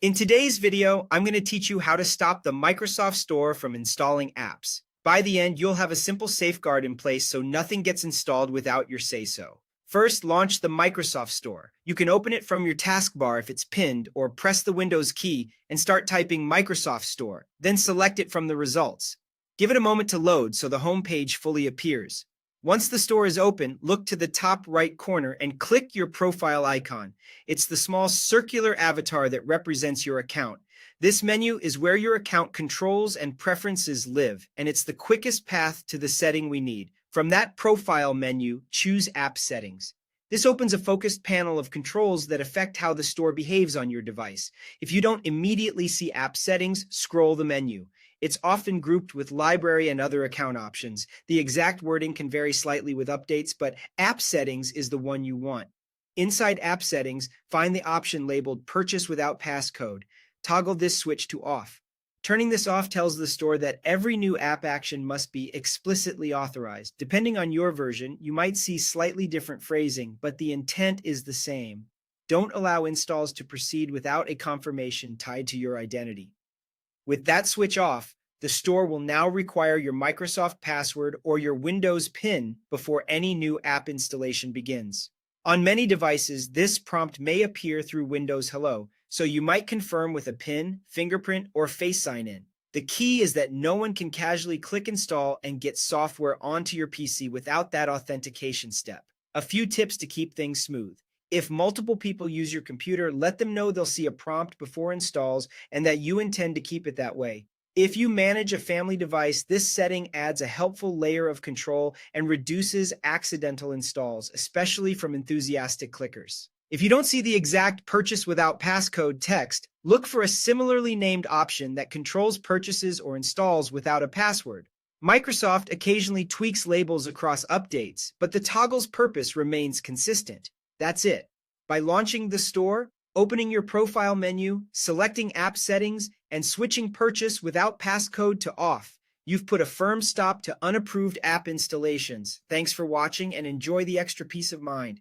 In today's video, I'm going to teach you how to stop the Microsoft Store from installing apps. By the end, you'll have a simple safeguard in place so nothing gets installed without your say-so. First, launch the Microsoft Store. You can open it from your taskbar if it's pinned, or press the Windows key and start typing Microsoft Store, then select it from the results. Give it a moment to load so the home page fully appears. Once the store is open, look to the top right corner and click your profile icon. It's the small circular avatar that represents your account. This menu is where your account controls and preferences live, and it's the quickest path to the setting we need. From that profile menu, choose App Settings. This opens a focused panel of controls that affect how the store behaves on your device. If you don't immediately see App Settings, scroll the menu. It's often grouped with library and other account options. The exact wording can vary slightly with updates, but App Settings is the one you want. Inside App Settings, find the option labeled Purchase Without Passcode. Toggle this switch to off. Turning this off tells the store that every new app action must be explicitly authorized. Depending on your version, you might see slightly different phrasing, but the intent is the same. Don't allow installs to proceed without a confirmation tied to your identity. With that switch off, the store will now require your Microsoft password or your Windows PIN before any new app installation begins. On many devices, this prompt may appear through Windows Hello, so you might confirm with a PIN, fingerprint, or face sign-in. The key is that no one can casually click install and get software onto your PC without that authentication step. A few tips to keep things smooth. If multiple people use your computer, let them know they'll see a prompt before installs and that you intend to keep it that way. If you manage a family device, this setting adds a helpful layer of control and reduces accidental installs, especially from enthusiastic clickers. If you don't see the exact purchase without passcode text, look for a similarly named option that controls purchases or installs without a password. Microsoft occasionally tweaks labels across updates, but the toggle's purpose remains consistent. That's it. By launching the store, opening your profile menu, selecting app settings, and switching purchase without passcode to off, you've put a firm stop to unapproved app installations. Thanks for watching and enjoy the extra peace of mind.